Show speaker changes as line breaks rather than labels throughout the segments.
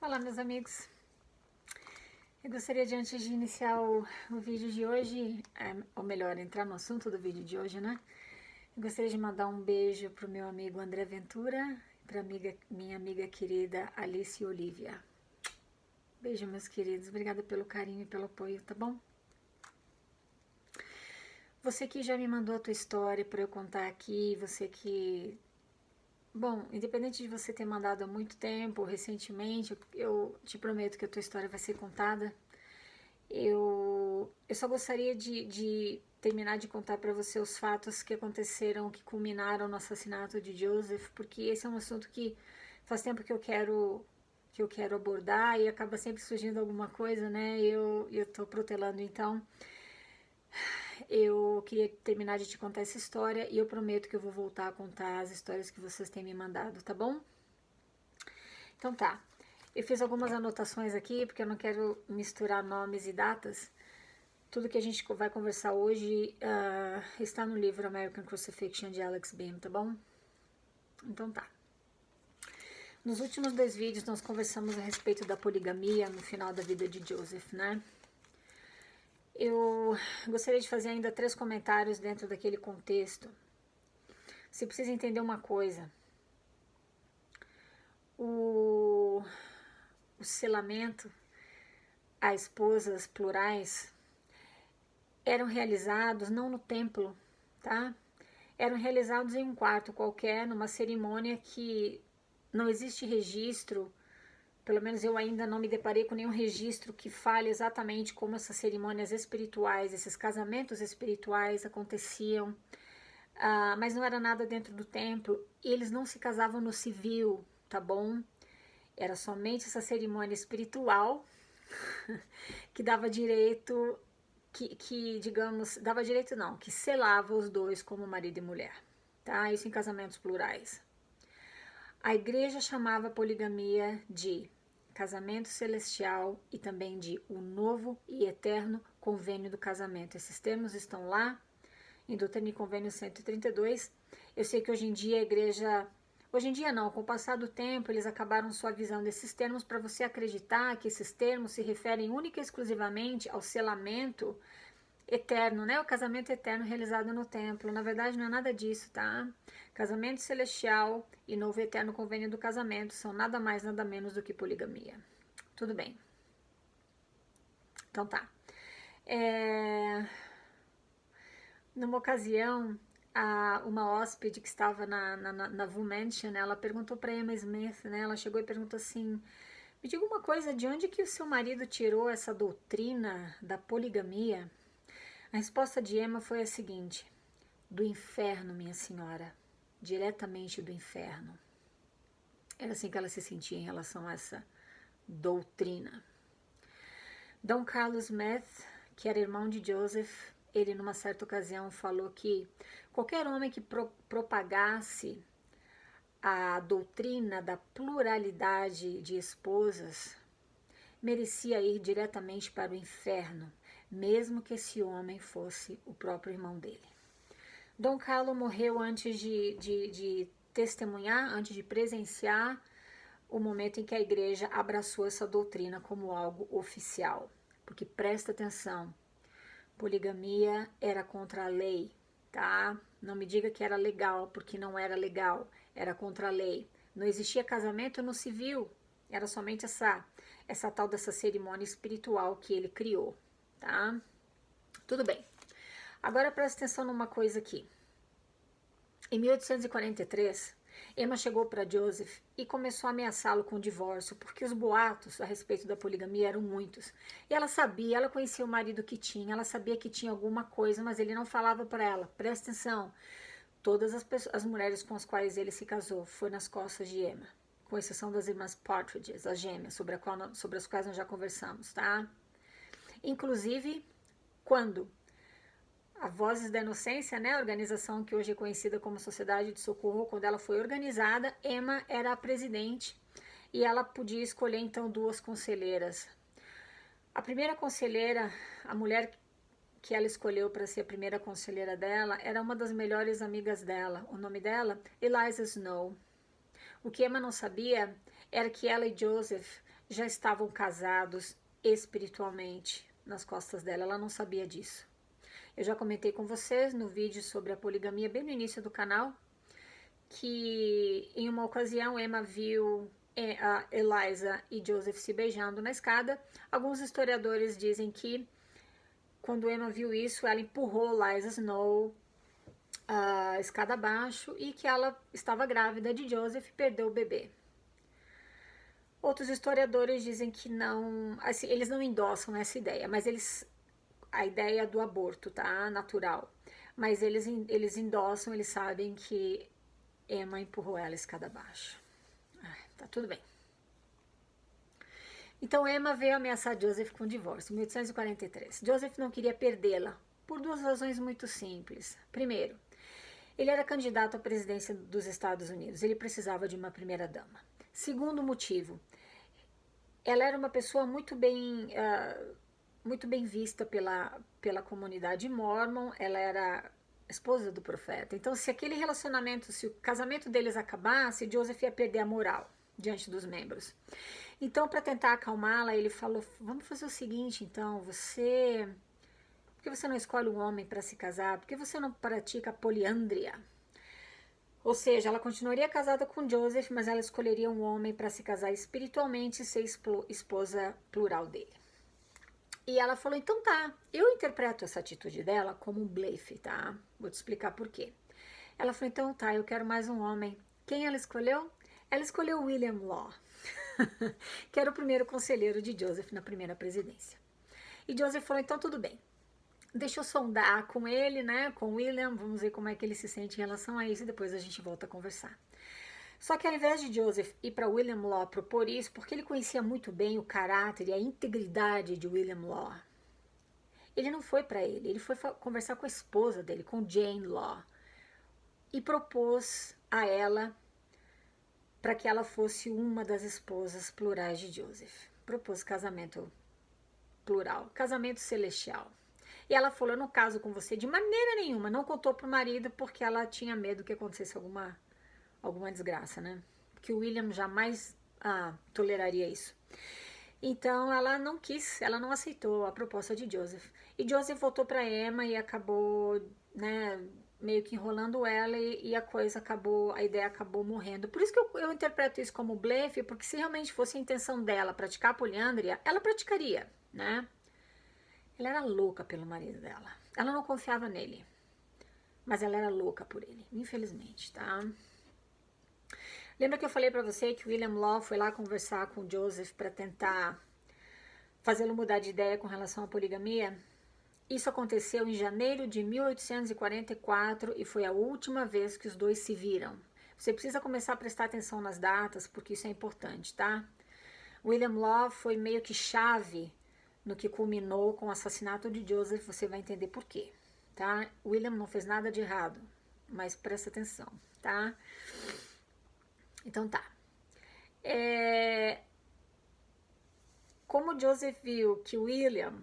Olá, meus amigos. Eu gostaria de, antes de iniciar o vídeo de hoje, ou melhor, entrar no assunto do vídeo de hoje, né? Eu gostaria de mandar um beijo pro meu amigo André Ventura e pra minha amiga querida Alice Olivia. Beijo, meus queridos. Obrigada pelo carinho e pelo apoio, tá bom? Você que já me mandou a tua história para eu contar aqui, você que... Bom, independente de você ter mandado há muito tempo ou recentemente, eu te prometo que a tua história vai ser contada. Eu só gostaria de terminar de contar para você os fatos que aconteceram, que culminaram no assassinato de Joseph, porque esse é um assunto que faz tempo que eu quero abordar e acaba sempre surgindo alguma coisa, né? Eu tô protelando, então eu queria terminar de te contar essa história e eu prometo que eu vou voltar a contar as histórias que vocês têm me mandado, tá bom? Então tá. Eu fiz algumas anotações aqui porque eu não quero misturar nomes e datas. Tudo que a gente vai conversar hoje está no livro American Crucifixion de Alex Beam, tá bom? Então tá. Nos últimos 2 vídeos nós conversamos a respeito da poligamia no final da vida de Joseph, né? Eu gostaria de fazer ainda 3 comentários dentro daquele contexto. Você precisa entender uma coisa. O selamento a esposas plurais eram realizados não no templo, tá? Eram realizados em um quarto qualquer, numa cerimônia que não existe registro, pelo menos eu ainda não me deparei com nenhum registro que fale exatamente como essas cerimônias espirituais, esses casamentos espirituais aconteciam, mas não era nada dentro do templo, e eles não se casavam no civil, tá bom? Era somente essa cerimônia espiritual que dava direito, digamos, dava direito não, que selava os dois como marido e mulher, tá? Isso em casamentos plurais. A igreja chamava a poligamia de casamento celestial e também de o novo e eterno convênio do casamento. Esses termos estão lá em Doutrina e Convênio 132. Eu sei que hoje em dia a igreja... Hoje em dia não, com o passar do tempo eles acabaram suavizando esses termos para você acreditar que esses termos se referem única e exclusivamente ao selamento eterno, né? O casamento eterno realizado no templo. Na verdade não é nada disso, tá? Casamento celestial e novo e eterno convênio do casamento são nada mais, nada menos do que poligamia. Tudo bem. Então tá. Numa ocasião, uma hóspede que estava na Vu Mansion, ela perguntou para Emma Smith, né? Ela chegou e perguntou assim: me diga uma coisa, de onde que o seu marido tirou essa doutrina da poligamia? A resposta de Emma foi a seguinte: do inferno, minha senhora, diretamente do inferno. Era assim que ela se sentia em relação a essa doutrina. Dom Carlos Smith, que era irmão de Joseph, ele numa certa ocasião falou que qualquer homem que propagasse a doutrina da pluralidade de esposas merecia ir diretamente para o inferno, mesmo que esse homem fosse o próprio irmão dele. Dom Carlos morreu antes de testemunhar, antes de presenciar o momento em que a igreja abraçou essa doutrina como algo oficial. Porque presta atenção, poligamia era contra a lei, tá? Não me diga que era legal, porque não era legal, era contra a lei. Não existia casamento no civil, era somente essa tal dessa cerimônia espiritual que ele criou, tá? Tudo bem. Agora presta atenção numa coisa aqui. Em 1843, Emma chegou para Joseph e começou a ameaçá-lo com o divórcio, porque os boatos a respeito da poligamia eram muitos. E ela sabia, ela conhecia o marido que tinha, ela sabia que tinha alguma coisa, mas ele não falava para ela. Presta atenção, todas as mulheres com as quais ele se casou foi nas costas de Emma, com exceção das irmãs Partridges, as gêmeas, sobre as quais nós já conversamos, tá? Inclusive, quando a Vozes da Inocência, né, a organização que hoje é conhecida como Sociedade de Socorro, quando ela foi organizada, Emma era a presidente e ela podia escolher então 2 conselheiras. A primeira conselheira, a mulher que ela escolheu para ser a primeira conselheira dela, era uma das melhores amigas dela. O nome dela, Eliza Snow. O que Emma não sabia era que ela e Joseph já estavam casados espiritualmente nas costas dela, ela não sabia disso. Eu já comentei com vocês no vídeo sobre a poligamia bem no início do canal, que em uma ocasião Emma viu a Eliza e Joseph se beijando na escada. Alguns historiadores dizem que quando Emma viu isso, ela empurrou Eliza Snow a escada abaixo e que ela estava grávida de Joseph e perdeu o bebê. Outros historiadores dizem que não, assim, eles não endossam essa ideia, mas a ideia do aborto, tá? Natural. Mas eles endossam, eles sabem que Emma empurrou ela a escada abaixo. Tá tudo bem. Então Emma veio ameaçar Joseph com divórcio em 1843. Joseph não queria perdê-la por duas razões muito simples. Primeiro, ele era candidato à presidência dos Estados Unidos. Ele precisava de uma primeira-dama. Segundo motivo, ela era uma pessoa muito bem vista pela comunidade mórmon. Ela era esposa do profeta. Então, se aquele relacionamento, se o casamento deles acabasse, Joseph ia perder a moral diante dos membros. Então, para tentar acalmá-la, ele falou: vamos fazer o seguinte, então, por que você não escolhe um homem para se casar? Por que você não pratica poliândria? Ou seja, ela continuaria casada com Joseph, mas ela escolheria um homem para se casar espiritualmente e ser esposa plural dele. E ela falou: então tá, eu interpreto essa atitude dela como um blefe, tá? Vou te explicar por quê. Ela falou: então tá, eu quero mais um homem. Quem ela escolheu? Ela escolheu William Law, que era o primeiro conselheiro de Joseph na primeira presidência. E Joseph falou: então tudo bem, deixa eu sondar com ele, né, com William, vamos ver como é que ele se sente em relação a isso e depois a gente volta a conversar. Só que ao invés de Joseph ir para William Law propor isso, porque ele conhecia muito bem o caráter e a integridade de William Law, ele não foi para ele foi conversar com a esposa dele, com Jane Law, e propôs a ela para que ela fosse uma das esposas plurais de Joseph. Propôs casamento plural, casamento celestial. E ela falou: eu não caso com você de maneira nenhuma. Não contou pro marido porque ela tinha medo que acontecesse alguma desgraça, né? Que o William jamais toleraria isso. Então ela não quis, ela não aceitou a proposta de Joseph. E Joseph voltou para Emma e acabou, né, meio que enrolando ela e a ideia acabou morrendo. Por isso que eu interpreto isso como blefe, porque se realmente fosse a intenção dela praticar a poliândria, ela praticaria, né? Ela era louca pelo marido dela. Ela não confiava nele, mas ela era louca por ele, infelizmente, tá? Lembra que eu falei para você que William Law foi lá conversar com Joseph para tentar fazê-lo mudar de ideia com relação à poligamia? Isso aconteceu em janeiro de 1844 e foi a última vez que os dois se viram. Você precisa começar a prestar atenção nas datas, porque isso é importante, tá? William Law foi meio que chave no que culminou com o assassinato de Joseph. Você vai entender por quê, tá? William não fez nada de errado, mas presta atenção, tá? Então tá. Como Joseph viu que William,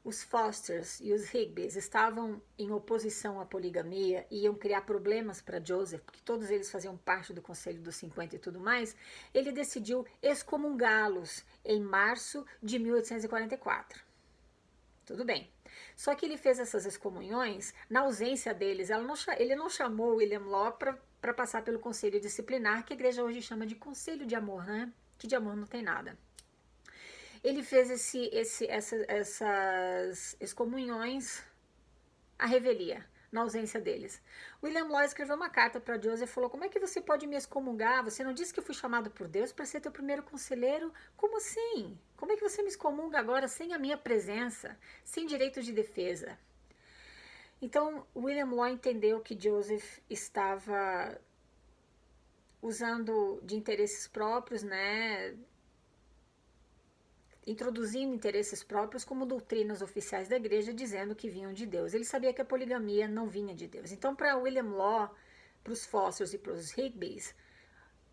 os Fosters e os Higbees estavam em oposição à poligamia e iam criar problemas para Joseph, porque todos eles faziam parte do Conselho dos 50 e tudo mais, ele decidiu excomungá-los em março de 1844. Tudo bem. Só que ele fez essas excomunhões na ausência deles. Ele não chamou William Law para passar pelo conselho disciplinar, que a igreja hoje chama de conselho de amor, né? Que de amor não tem nada. Ele fez essas excomunhões à revelia, na ausência deles. William Law escreveu uma carta para Joseph e falou: como é que você pode me excomungar? Você não disse que eu fui chamado por Deus para ser teu primeiro conselheiro? Como assim? Como é que você me excomunga agora sem a minha presença, sem direito de defesa? Então, William Law entendeu que Joseph estava usando de interesses próprios, né? Introduzindo interesses próprios como doutrinas oficiais da igreja, dizendo que vinham de Deus. Ele sabia que a poligamia não vinha de Deus. Então, para William Law, para os Fosters e para os Higbees,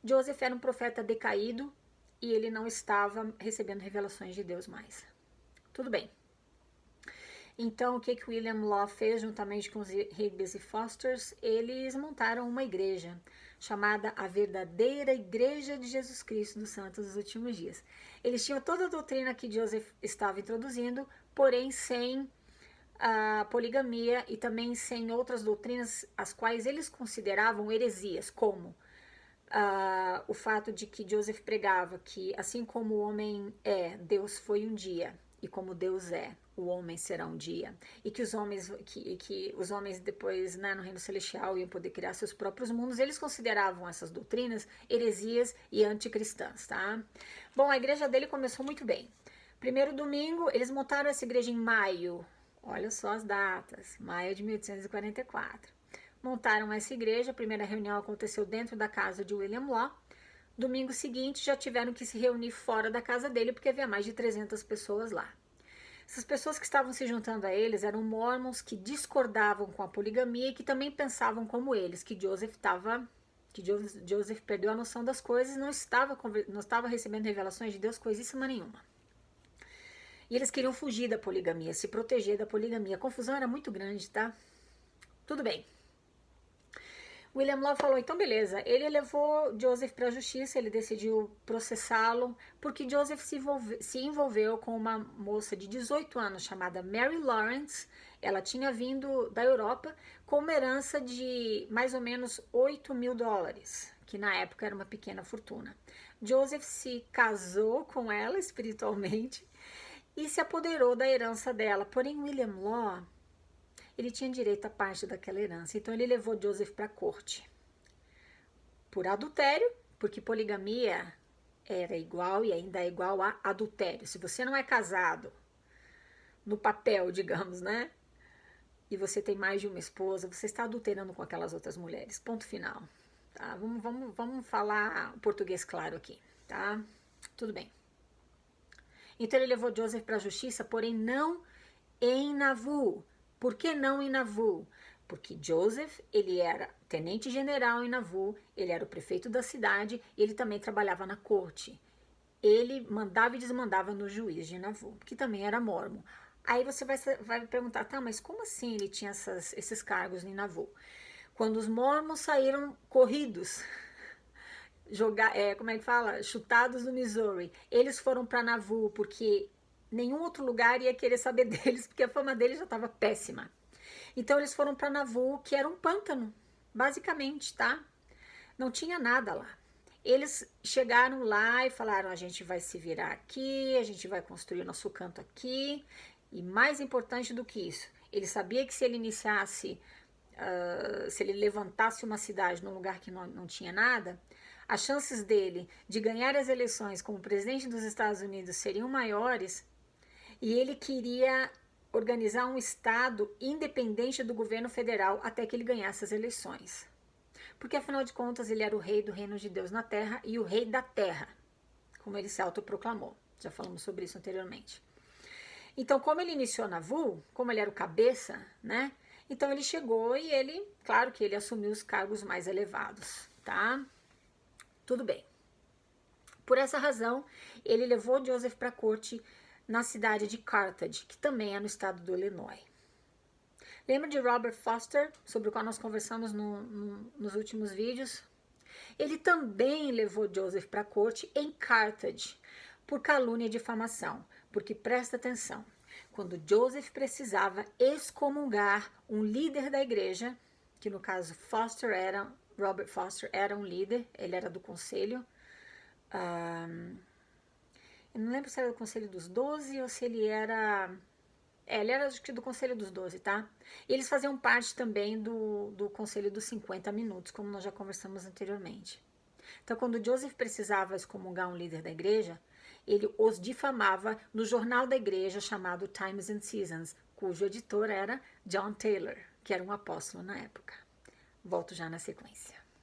Joseph era um profeta decaído e ele não estava recebendo revelações de Deus mais. Tudo bem. Então, o que William Law fez juntamente com os Higbees e Fosters? Eles montaram uma igreja chamada a verdadeira Igreja de Jesus Cristo dos Santos dos Últimos Dias. Eles tinham toda a doutrina que Joseph estava introduzindo, porém sem a poligamia e também sem outras doutrinas as quais eles consideravam heresias, como o fato de que Joseph pregava que assim como o homem é, Deus foi um dia, e como Deus é, o homem será um dia, e que os homens depois, né, no reino celestial iam poder criar seus próprios mundos. Eles consideravam essas doutrinas heresias e anticristãs, tá? Bom, a igreja dele começou muito bem. Primeiro domingo, eles montaram essa igreja em maio, olha só as datas, maio de 1844. Montaram essa igreja, a primeira reunião aconteceu dentro da casa de William Law. Domingo seguinte já tiveram que se reunir fora da casa dele porque havia mais de 300 pessoas lá. Essas pessoas que estavam se juntando a eles eram mormons que discordavam com a poligamia e que também pensavam como eles, que Joseph perdeu a noção das coisas, não estava recebendo revelações de Deus coisíssima nenhuma. E eles queriam fugir da poligamia, se proteger da poligamia. A confusão era muito grande, tá? Tudo bem. William Law falou, então beleza, ele levou Joseph para a justiça, ele decidiu processá-lo, porque Joseph se envolveu com uma moça de 18 anos chamada Mary Lawrence. Ela tinha vindo da Europa com uma herança de mais ou menos $8.000, que na época era uma pequena fortuna. Joseph se casou com ela espiritualmente e se apoderou da herança dela, porém William Law, ele tinha direito a parte daquela herança, então ele levou Joseph para a corte por adultério, porque poligamia era igual e ainda é igual a adultério. Se você não é casado no papel, digamos, né, e você tem mais de uma esposa, você está adulterando com aquelas outras mulheres, ponto final, tá? Vamos falar português claro aqui, tá? Tudo bem. Então ele levou Joseph para a justiça, porém não em Nauvoo. Por que não em Nauvoo? Porque Joseph, ele era tenente-general em Nauvoo, ele era o prefeito da cidade, e ele também trabalhava na corte. Ele mandava e desmandava no juiz de Nauvoo, que também era mormon. Aí você vai perguntar, tá, mas como assim ele tinha esses cargos em Nauvoo? Quando os mormons saíram corridos, chutados no Missouri, eles foram para Nauvoo porque nenhum outro lugar ia querer saber deles, porque a fama deles já estava péssima. Então eles foram para Nauvoo, que era um pântano, basicamente, tá? Não tinha nada lá. Eles chegaram lá e falaram, a gente vai se virar aqui, a gente vai construir o nosso canto aqui. E mais importante do que isso, ele sabia que se ele iniciasse, se ele levantasse uma cidade num lugar que não tinha nada, as chances dele de ganhar as eleições como presidente dos Estados Unidos seriam maiores. E ele queria organizar um estado independente do governo federal até que ele ganhasse as eleições. Porque, afinal de contas, ele era o rei do reino de Deus na terra e o rei da terra, como ele se autoproclamou. Já falamos sobre isso anteriormente. Então, como ele iniciou Nauvoo, como ele era o cabeça, né? Então, ele chegou e ele, claro que ele assumiu os cargos mais elevados, tá? Tudo bem. Por essa razão, ele levou Joseph para a corte na cidade de Carthage, que também é no estado do Illinois. Lembra de Robert Foster, sobre o qual nós conversamos nos últimos vídeos? Ele também levou Joseph para a corte em Carthage, por calúnia e difamação, porque presta atenção, quando Joseph precisava excomungar um líder da igreja, que no caso Robert Foster era um líder, ele era do conselho, eu não lembro se era do Conselho dos 12 ou se ele era... ele era acho que do Conselho dos 12, tá? E eles faziam parte também do Conselho dos 50 minutos, como nós já conversamos anteriormente. Então, quando Joseph precisava excomungar um líder da igreja, ele os difamava no jornal da igreja chamado Times and Seasons, cujo editor era John Taylor, que era um apóstolo na época. Volto já na sequência.